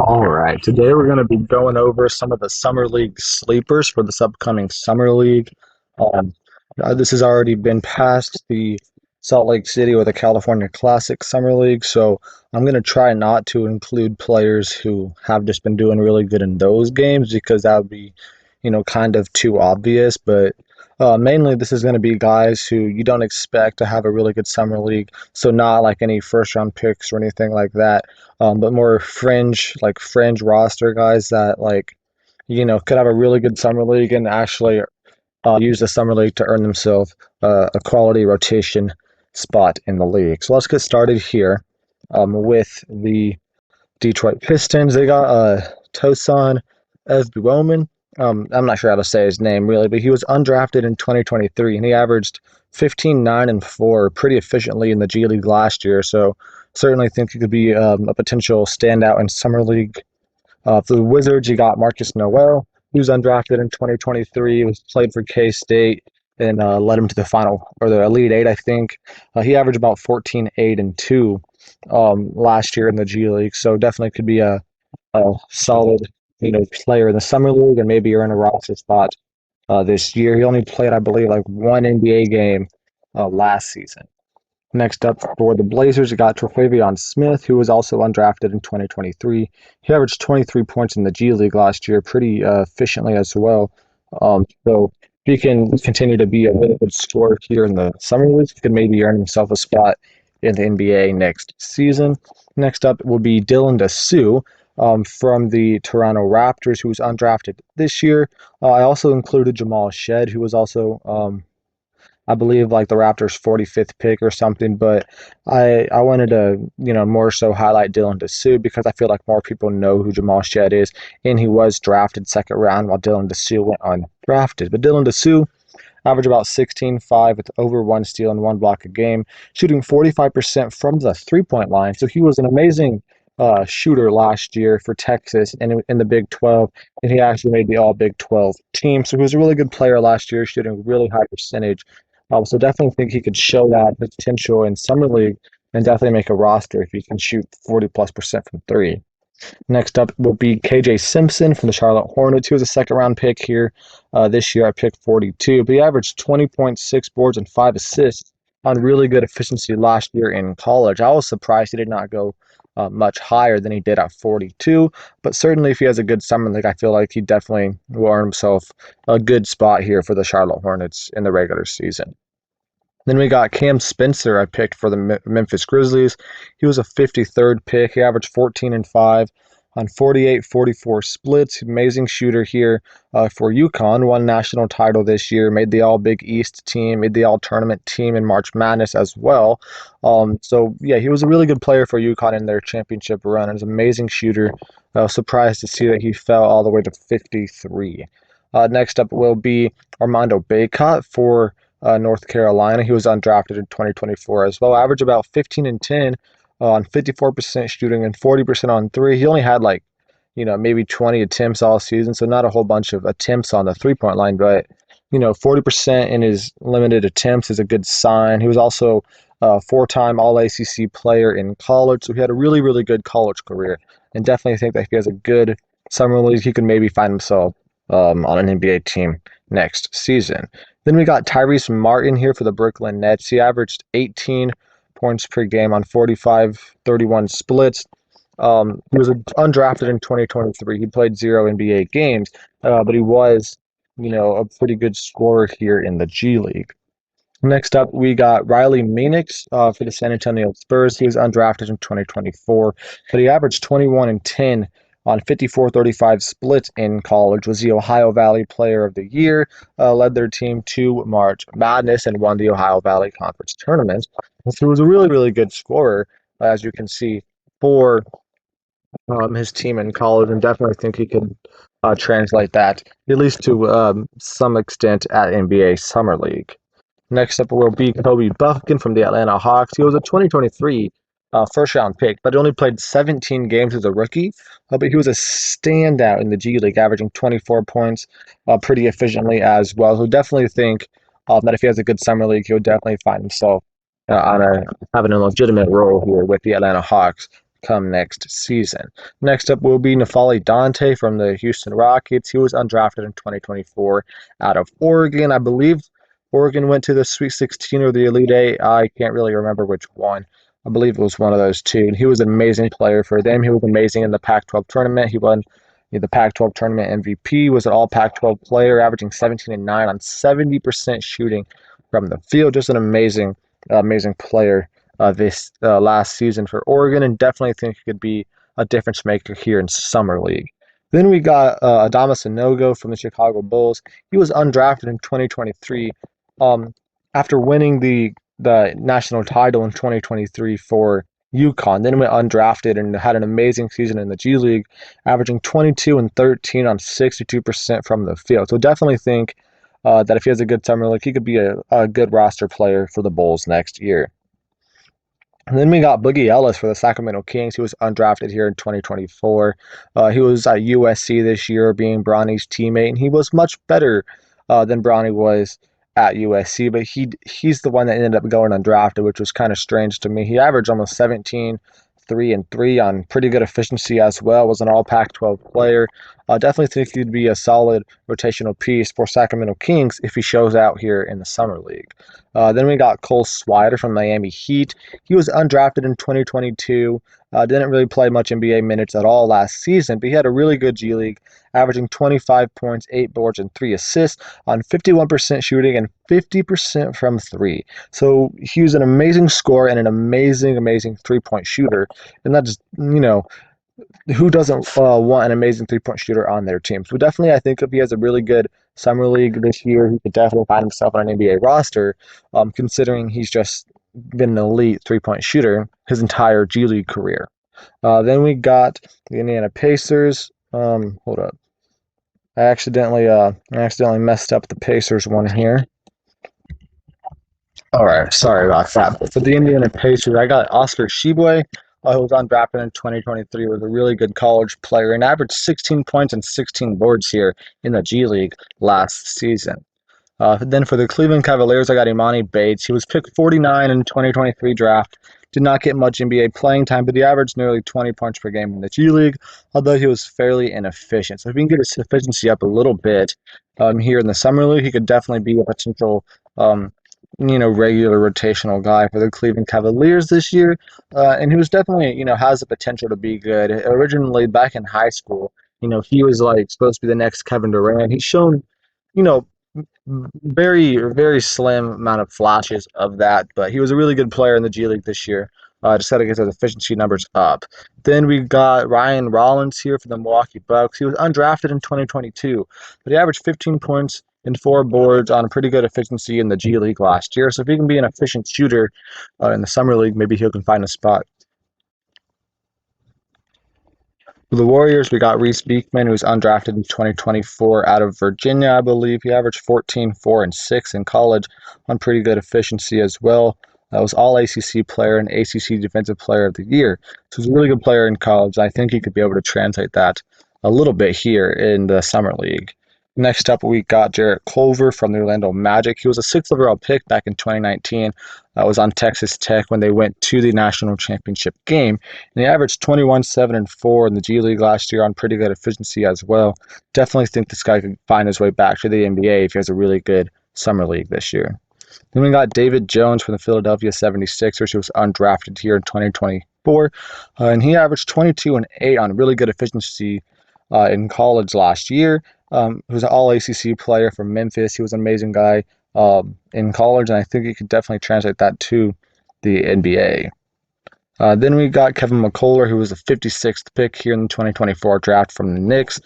All right, today we're going to be going over some of the Summer League sleepers for this upcoming Summer League. Um, this has already been past the Salt Lake City or the California Classic Summer League, so I'm going to try not to include players who have just been doing really good in those games because that would be, kind of too obvious. But mainly, this is going to be guys who you don't expect to have a really good Summer League, so not like any first round picks or anything like that, but more fringe, like fringe roster guys that could have a really good summer league and actually use the summer league to earn themselves a quality rotation spot in the league. So let's get started here with the Detroit Pistons. They got Tosan Esbuomen. I'm not sure how to say his name really, but he was undrafted in 2023 and he averaged 15, 9, and 4 pretty efficiently in the G League last year. So certainly think he could be a potential standout in Summer League. For the Wizards, you got Marcus Noel. He was undrafted in 2023. He was played for K State and led him to the final or the Elite Eight, I think. He averaged about 14, 8, and 2 last year in the G League. So definitely could be a solid, player in the Summer League and maybe earn a roster spot this year. He only played, I believe, like one NBA game last season. Next up for the Blazers, you got Tre'Quavion Smith, who was also undrafted in 2023. He averaged 23 points in the G League last year, pretty efficiently as well. So if he can continue to be a really good scorer here in the Summer League, he could maybe earn himself a spot in the NBA next season. Next up will be Dylan Disu from the Toronto Raptors, who was undrafted this year. I also included Jamal Shed, who was also I believe like the Raptors' 45th pick or something, but I wanted to more so highlight Dylan Disu because I feel like more people know who Jamal Shed is, and he was drafted second round while Dylan Disu went undrafted. But Dylan Disu averaged about 16-5 with over one steal and one block a game, shooting 45% from the three-point line. So he was an amazing shooter last year for Texas and in the Big 12, and he actually made the All Big 12 team. So he was a really good player last year, shooting really high percentage. So definitely think he could show that potential in summer league and definitely make a roster if he can shoot 40+% from three. Next up will be KJ Simpson from the Charlotte Hornets. He was a second round pick here this year at pick 42, but he averaged 20.6 boards and 5 assists on really good efficiency last year in college. I was surprised he did not go much higher than he did at 42, but certainly if he has a good summer league, I feel like he definitely will earn himself a good spot here for the Charlotte Hornets in the regular season. Then we got Cam Spencer, I picked for the Memphis Grizzlies. He was a 53rd pick. He averaged 14-5 on 48-44 splits. Amazing shooter here for UConn. Won national title this year. Made the All Big East team. Made the All Tournament team in March Madness as well. So yeah, he was a really good player for UConn in their championship run. He was an amazing shooter. I was surprised to see that he fell all the way to 53. Next up will be Armando Bacot for North Carolina. He was undrafted in 2024 as well. Averaged about 15-10 on 54% shooting and 40% on three. He only had maybe 20 attempts all season, so not a whole bunch of attempts on the three-point line, but 40% in his limited attempts is a good sign. He was also a four-time All-ACC player in college, so he had a really, really good college career, and definitely think that if he has a good summer league, he can maybe find himself on an NBA team next season. Then we got Tyrese Martin here for the Brooklyn Nets. He averaged 18 points per game on 45-31 splits. He was undrafted in 2023. He played 0 NBA games, but he was, a pretty good scorer here in the G League. Next up, we got Riley Minix for the San Antonio Spurs. He was undrafted in 2024, but he averaged 21-10 on 54-35 splits in college, was the Ohio Valley Player of the Year, led their team to March Madness, and won the Ohio Valley Conference Tournament. So he was a really, really good scorer, as you can see, for his team in college, and definitely think he could translate that, at least to some extent, at NBA Summer League. Next up will be Kobe Buffkin from the Atlanta Hawks. He was a 2023 first-round pick, but only played 17 games as a rookie. But he was a standout in the G League, averaging 24 points pretty efficiently as well. So definitely think that if he has a good summer league, he'll definitely find himself having a legitimate role here with the Atlanta Hawks come next season. Next up will be N'Faly Dante from the Houston Rockets. He was undrafted in 2024 out of Oregon. I believe Oregon went to the Sweet 16 or the Elite Eight. I can't really remember which one. I believe it was one of those two. And he was an amazing player for them. He was amazing in the Pac-12 tournament. He won the Pac-12 tournament MVP, was an all Pac-12 player, averaging 17 and 9 on 70% shooting from the field. Just an amazing player this last season for Oregon, and definitely think he could be a difference maker here in Summer League. Then we got Adama Sanogo from the Chicago Bulls. He was undrafted in 2023 after winning the national title in 2023 for UConn. Then went undrafted and had an amazing season in the G League, averaging 22 and 13 on 62% from the field. So definitely think that if he has a good summer league, he could be a good roster player for the Bulls next year. And then we got Boogie Ellis for the Sacramento Kings. He was undrafted here in 2024. He was at USC this year, being Bronny's teammate, and he was much better than Bronny was at USC. But he's the one that ended up going undrafted, which was kind of strange to me. He averaged almost 17, 3 and 3 on pretty good efficiency as well. Was an All Pac-12 player. Definitely think he'd be a solid rotational piece for Sacramento Kings if he shows out here in the Summer League. Then we got Cole Swider from Miami Heat. He was undrafted in 2022. Didn't really play much NBA minutes at all last season, but he had a really good G League, averaging 25 points, 8 boards, and 3 assists on 51% shooting and 50% from 3. So he was an amazing scorer and an amazing three-point shooter. And that's, who doesn't want an amazing three-point shooter on their team? So definitely, I think if he has a really good summer league this year, he could definitely find himself on an NBA roster, considering he's just been an elite three-point shooter his entire G League career. Then we got the Indiana Pacers. Hold up. I accidentally messed up the Pacers one here. All right, sorry about that. But for the Indiana Pacers, I got Oscar Tshiebwe, who was undrafted in 2023, was a really good college player and averaged 16 points and 16 boards here in the G League last season. Then for the Cleveland Cavaliers, I got Emoni Bates. He was picked 49 in 2023 draft. Did not get much NBA playing time, but he averaged nearly 20 points per game in the G League, although he was fairly inefficient. So if he can get his efficiency up a little bit here in the Summer League, he could definitely be a potential regular rotational guy for the Cleveland Cavaliers this year. And he was definitely, has the potential to be good. Originally, back in high school, he was like supposed to be the next Kevin Durant. He's shown, very, very slim amount of flashes of that, but he was a really good player in the G League this year. Just got to get those efficiency numbers up. Then we got Ryan Rollins here for the Milwaukee Bucks. He was undrafted in 2022, but he averaged 15 points and 4 boards on a pretty good efficiency in the G League last year. So if he can be an efficient shooter in the Summer League, maybe he can find a spot. For the Warriors, we got Reese Beekman, who was undrafted in 2024 out of Virginia, I believe. He averaged 14, 4, and 6 in college on pretty good efficiency as well. Was all ACC player and ACC Defensive Player of the Year. So he's a really good player in college. I think he could be able to translate that a little bit here in the Summer League. Next up, we got Jarrett Culver from the Orlando Magic. He was a 6th overall pick back in 2019. Was on Texas Tech when they went to the national championship game. And he averaged 21, 7, and 4 in the G League last year on pretty good efficiency as well. Definitely think this guy could find his way back to the NBA if he has a really good Summer League this year. Then we got David Jones from the Philadelphia 76ers, who was undrafted here in 2024. And he averaged 22 and 8 on really good efficiency in college last year. He was an all-ACC player from Memphis. He was an amazing guy in college, and I think he could definitely translate that to the NBA. Then we got Kevin McCullough, who was the 56th pick here in the 2024 draft from the Knicks.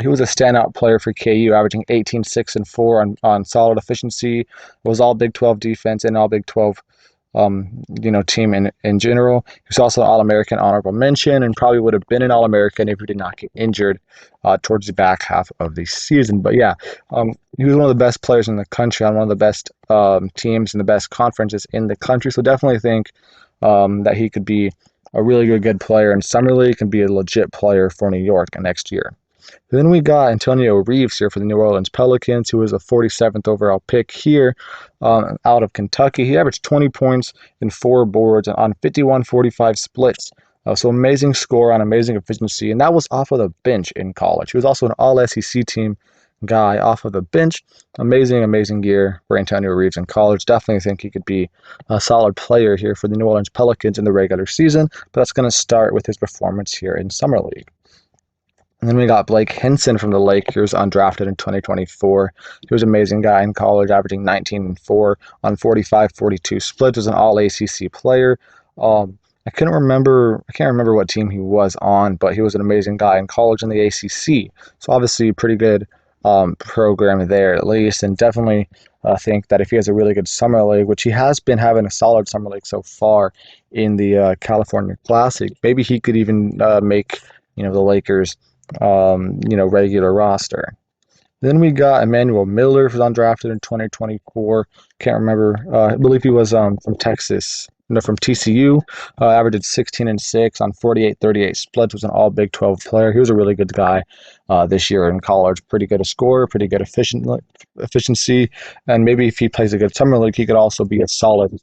He was a standout player for KU, averaging 18, 6, and 4 on solid efficiency. Was all Big 12 defense and all Big 12 team in general. He was also an All-American honorable mention and probably would have been an All-American if he did not get injured towards the back half of the season. But yeah, he was one of the best players in the country on one of the best teams and the best conferences in the country. So definitely think that he could be a really good player in Summer League and be a legit player for New York next year. Then we got Antonio Reeves here for the New Orleans Pelicans, who was a 47th overall pick here out of Kentucky. He averaged 20 points and 4 boards on 51-45 splits So amazing score on amazing efficiency, and that was off of the bench in college. He was also an All SEC team guy off of the bench. Amazing, amazing year for Antonio Reeves in college. Definitely think he could be a solid player here for the New Orleans Pelicans in the regular season, but that's going to start with his performance here in Summer League. And then we got Blake Hinson from the Lakers, undrafted in 2024. He was an amazing guy in college, averaging 19 and 4 on 45-42 splits. Was an All ACC player. I can't remember what team he was on, but he was an amazing guy in college in the ACC. So obviously, pretty good program there at least, and definitely think that if he has a really good summer league, which he has been having a solid summer league so far in the California Classic, maybe he could even make the Lakers regular roster. Then we got Emmanuel Miller, who's undrafted in 2024. Can't remember. I believe he was from Texas. No, from TCU. Averaged 16 and 6 on 48-38 splits. Was an All Big 12 player. He was a really good guy this year in college. Pretty good a scorer. Pretty good efficiency. And maybe if he plays a good summer league, he could also be a solid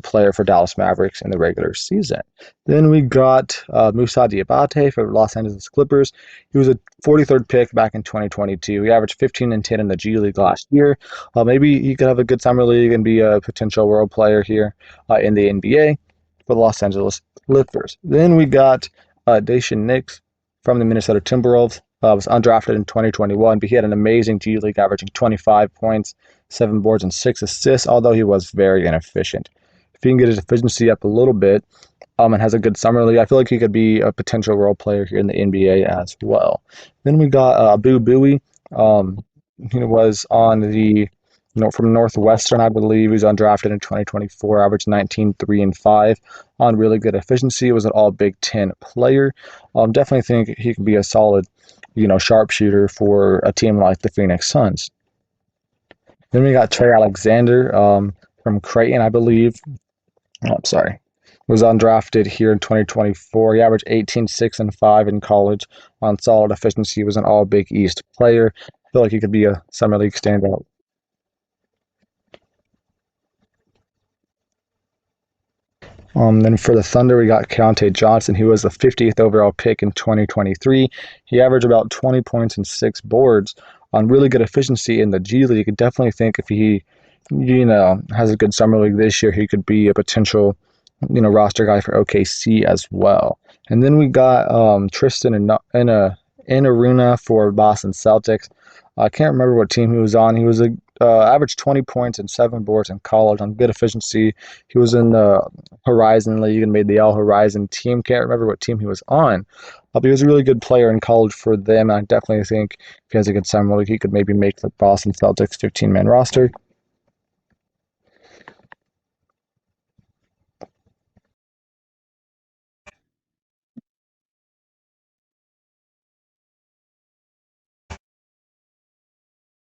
player for Dallas Mavericks in the regular season. Then we got Moussa Diabate for Los Angeles Clippers. He was a 43rd pick back in 2022. He averaged 15 and 10 in the G League last year. Maybe he could have a good summer league and be a potential role player here in the NBA for the Los Angeles Clippers. Then we got Daishen Nix from the Minnesota Timberwolves. Was undrafted in 2021, but he had an amazing G League, averaging 25 points, 7 boards, and 6 assists, although he was very inefficient. If he can get his efficiency up a little bit and has a good summer league, I feel like he could be a potential role player here in the NBA as well. Then we got Abu Bowie. He was on the, from Northwestern, I believe. He was undrafted in 2024, averaged 19, 3, and 5 on really good efficiency. He was an All Big Ten player. Definitely think he could be a solid, sharpshooter for a team like the Phoenix Suns. Then we got Trey Alexander from Creighton, I believe. I'm sorry. Was undrafted here in 2024. He averaged 18, 6, and 5 in college on solid efficiency. He was an All Big East player. I feel like he could be a summer league standout. Then for the Thunder, we got Keontae Johnson. He was the 50th overall pick in 2023. He averaged about 20 points and 6 boards on really good efficiency in the G League. You could definitely think if he has a good summer league this year, he could be a potential, roster guy for OKC as well. And then we got Tristan Enaruna for Boston Celtics. I can't remember what team he was on. He was averaged 20 points and 7 boards in college on good efficiency. He was in the Horizon League and made the All Horizon team. Can't remember what team he was on. But he was a really good player in college for them. And I definitely think if he has a good summer league, he could maybe make the Boston Celtics 15-man roster.